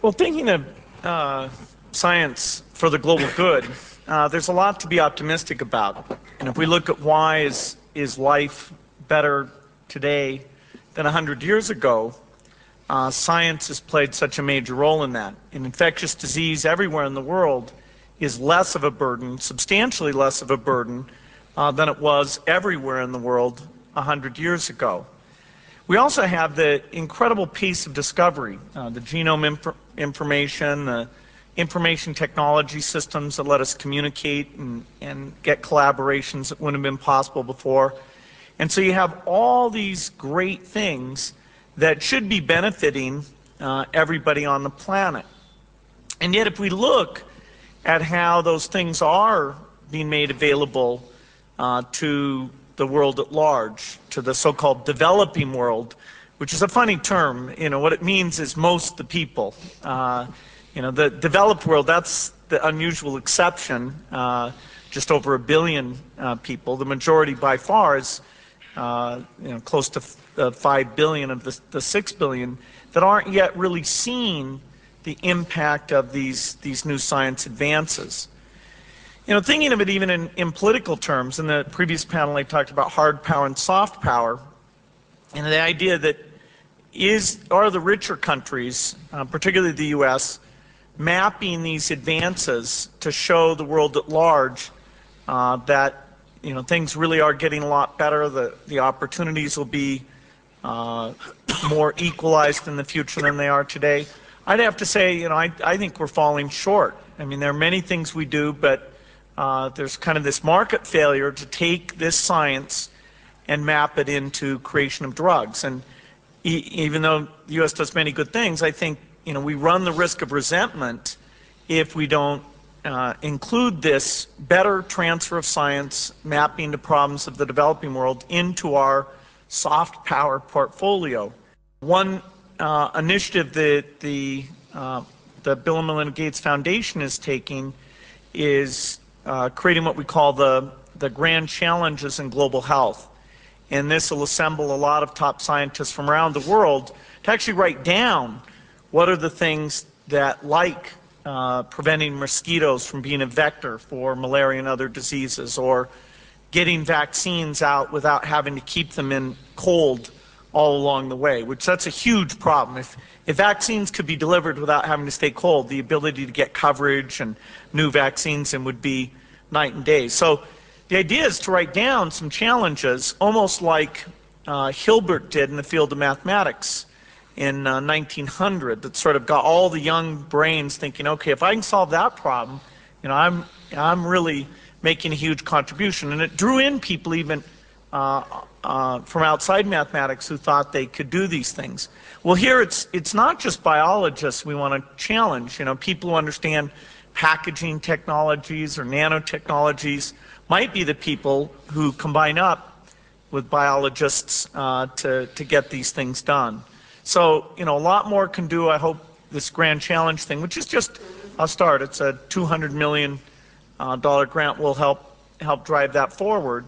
Well, thinking of science for the global good, there's a lot to be optimistic about. And if we look at why is life better today than 100 years ago, science has played such a major role in that. And infectious disease everywhere in the world is less of a burden, substantially less of a burden, than it was everywhere in the world 100 years ago. We also have the incredible pace of discovery, the genome information, the information technology systems that let us communicate and get collaborations that wouldn't have been possible before. And so you have all these great things that should be benefiting everybody on the planet. And yet if we look at how those things are being made available to the world at large, to the so-called developing world, which is a funny term. You know, what it means is most the people. The developed world, that's the unusual exception, just over 1 billion people. The majority by far is close to 5 billion of the 6 billion that aren't yet really seeing the impact of these new science advances. You know, thinking of it even in political terms, in the previous panel I talked about hard power and soft power, and the idea that are the richer countries, particularly the US, mapping these advances to show the world at large that things really are getting a lot better, the opportunities will be more equalized in the future than they are today. I'd have to say, I think we're falling short. I mean, there are many things we do, but there's kind of this market failure to take this science and map it into creation of drugs. And even though the U.S. does many good things, I think we run the risk of resentment if we don't include this better transfer of science, mapping the problems of the developing world into our soft power portfolio. One initiative that the Bill and Melinda Gates Foundation is taking is creating what we call the grand challenges in global health. And this will assemble a lot of top scientists from around the world to actually write down what are the things that, like preventing mosquitoes from being a vector for malaria and other diseases, or getting vaccines out without having to keep them in cold all along the way, which that's a huge problem. If vaccines could be delivered without having to stay cold, the ability to get coverage and new vaccines in would be night and day. So the idea is to write down some challenges, almost like Hilbert did in the field of mathematics in 1900, that sort of got all the young brains thinking, okay, if I can solve that problem, I'm really making a huge contribution. And it drew in people even from outside mathematics who thought they could do these things. Well, here it's not just biologists we want to challenge. People who understand packaging technologies or nanotechnologies might be the people who combine up with biologists to get these things done. So, a lot more can do. I hope this grand challenge thing, which is just a start, it's a $200 million grant, will help drive that forward.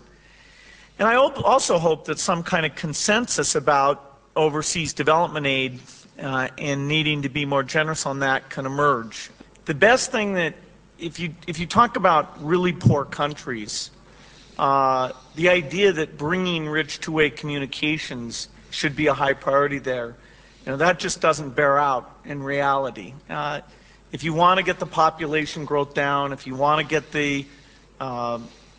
And I also hope that some kind of consensus about overseas development aid and needing to be more generous on that can emerge. The best thing that, if you talk about really poor countries, the idea that bringing rich two-way communications should be a high priority there, that just doesn't bear out in reality. If you want to get the population growth down, if you want to get the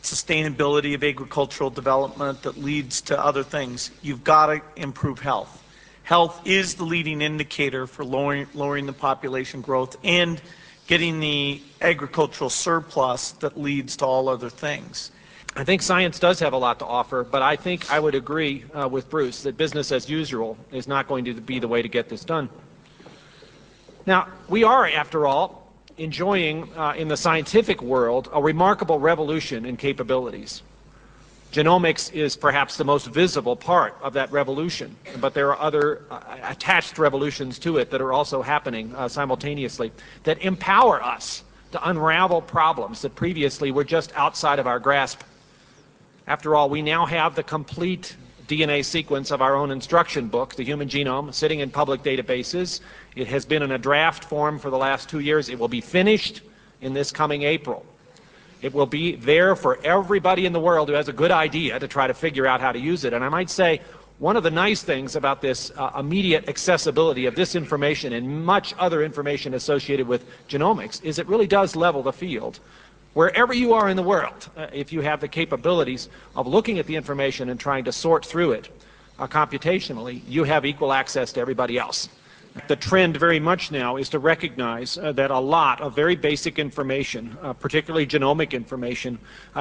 sustainability of agricultural development that leads to other things, you've got to improve health. Health is the leading indicator for lowering the population growth and getting the agricultural surplus that leads to all other things. I think science does have a lot to offer, but I think I would agree with Bruce that business as usual is not going to be the way to get this done. Now, we are, after all, enjoying in the scientific world a remarkable revolution in capabilities. Genomics is perhaps the most visible part of that revolution, but there are other attached revolutions to it that are also happening simultaneously that empower us to unravel problems that previously were just outside of our grasp. After all, we now have the complete DNA sequence of our own instruction book, the human genome, sitting in public databases. It has been in a draft form for the last 2 years. It will be finished in this coming April. It will be there for everybody in the world who has a good idea to try to figure out how to use it. And I might say one of the nice things about this immediate accessibility of this information and much other information associated with genomics is it really does level the field. Wherever you are in the world, if you have the capabilities of looking at the information and trying to sort through it computationally, you have equal access to everybody else. The trend very much now is to recognize that a lot of very basic information, particularly genomic information,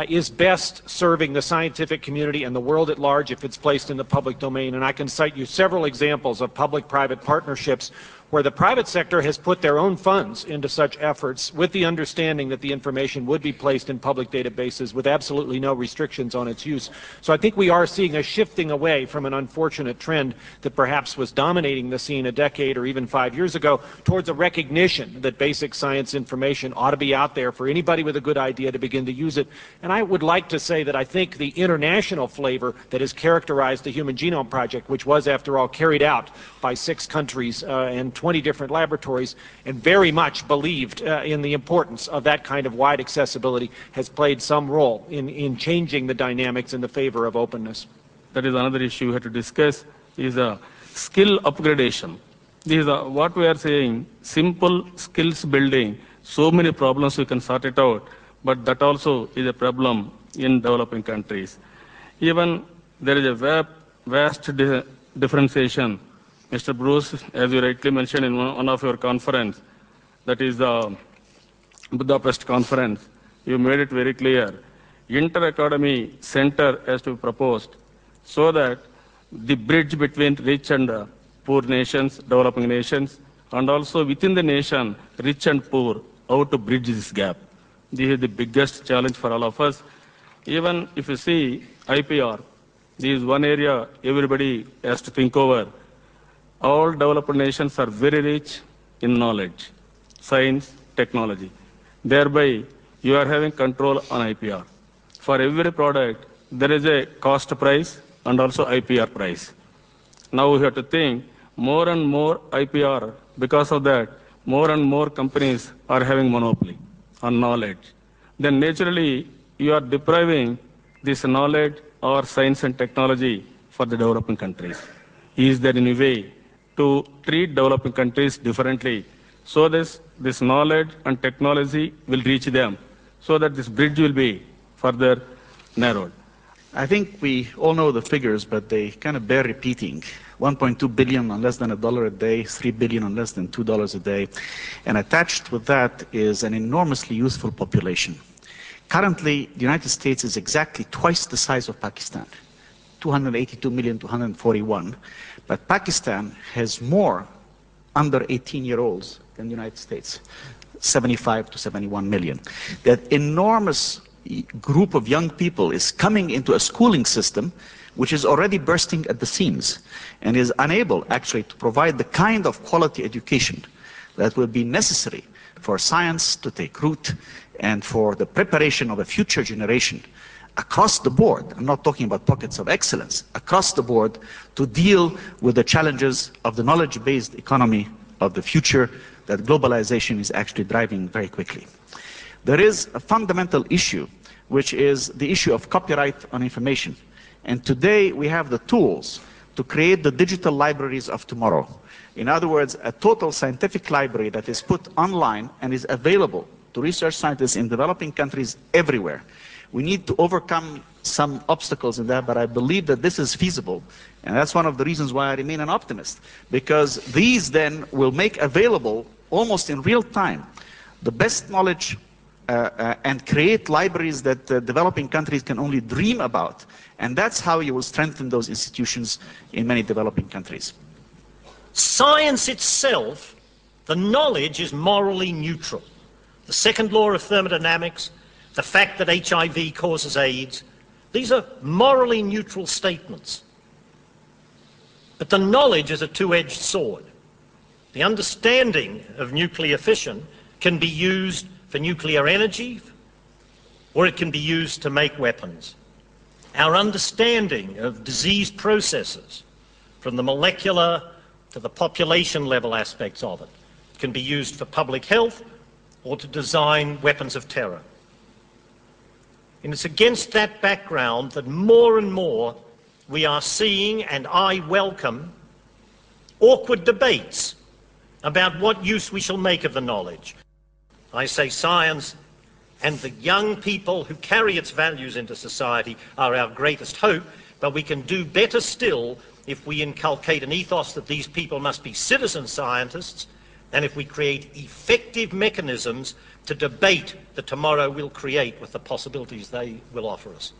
is best serving the scientific community and the world at large if it's placed in the public domain. And I can cite you several examples of public-private partnerships where the private sector has put their own funds into such efforts with the understanding that the information would be placed in public databases with absolutely no restrictions on its use. So I think we are seeing a shifting away from an unfortunate trend that perhaps was dominating the scene a decade or even 5 years ago towards a recognition that basic science information ought to be out there for anybody with a good idea to begin to use it. And I would like to say that I think the international flavor that has characterized the Human Genome Project, which was after all carried out by 6 countries and 20 different laboratories, and very much believed in the importance of that kind of wide accessibility, has played some role in changing the dynamics in the favor of openness. That is another issue we have to discuss, is a skill upgradation. This is what we are saying, simple skills building, so many problems we can sort it out, but that also is a problem in developing countries. Even there is a vast differentiation. Mr. Bruce, as you rightly mentioned in one of your conference, that is the Budapest conference, you made it very clear. Inter-academy center has to be proposed so that the bridge between rich and poor nations, developing nations, and also within the nation, rich and poor, how to bridge this gap. This is the biggest challenge for all of us. Even if you see IPR, this is one area everybody has to think over. All developed nations are very rich in knowledge, science, technology. Thereby, you are having control on IPR. For every product, there is a cost price and also IPR price. Now we have to think more and more IPR. Because of that, more and more companies are having monopoly on knowledge. Then naturally, you are depriving this knowledge or science and technology for the developing countries. Is there any way to treat developing countries differently so this knowledge and technology will reach them, so that this bridge will be further narrowed? I think we all know the figures, but they kind of bear repeating. 1.2 billion on less than $1 a day, 3 billion on less than $2 a day. And attached with that is an enormously useful population. Currently, the United States is exactly twice the size of Pakistan, 282 million to 141. But Pakistan has more under 18-year-olds than the United States, 75 to 71 million. That enormous group of young people is coming into a schooling system which is already bursting at the seams and is unable actually to provide the kind of quality education that will be necessary for science to take root and for the preparation of a future generation across the board. I'm not talking about pockets of excellence, across the board, to deal with the challenges of the knowledge-based economy of the future that globalization is actually driving very quickly. There is a fundamental issue, which is the issue of copyright on information. And today we have the tools to create the digital libraries of tomorrow. In other words, a total scientific library that is put online and is available to research scientists in developing countries everywhere. We need to overcome some obstacles in that, but I believe that this is feasible. And that's one of the reasons why I remain an optimist, because these then will make available almost in real time the best knowledge and create libraries that developing countries can only dream about. And that's how you will strengthen those institutions in many developing countries. Science itself, the knowledge is morally neutral. The second law of thermodynamics, the fact that HIV causes AIDS, these are morally neutral statements. But the knowledge is a two-edged sword. The understanding of nuclear fission can be used for nuclear energy, or it can be used to make weapons. Our understanding of disease processes, from the molecular to the population level aspects of it, can be used for public health or to design weapons of terror. And it's against that background that more and more we are seeing, and I welcome, awkward debates about what use we shall make of the knowledge. I say science and the young people who carry its values into society are our greatest hope, but we can do better still if we inculcate an ethos that these people must be citizen scientists, and if we create effective mechanisms to debate the tomorrow we'll create with the possibilities they will offer us.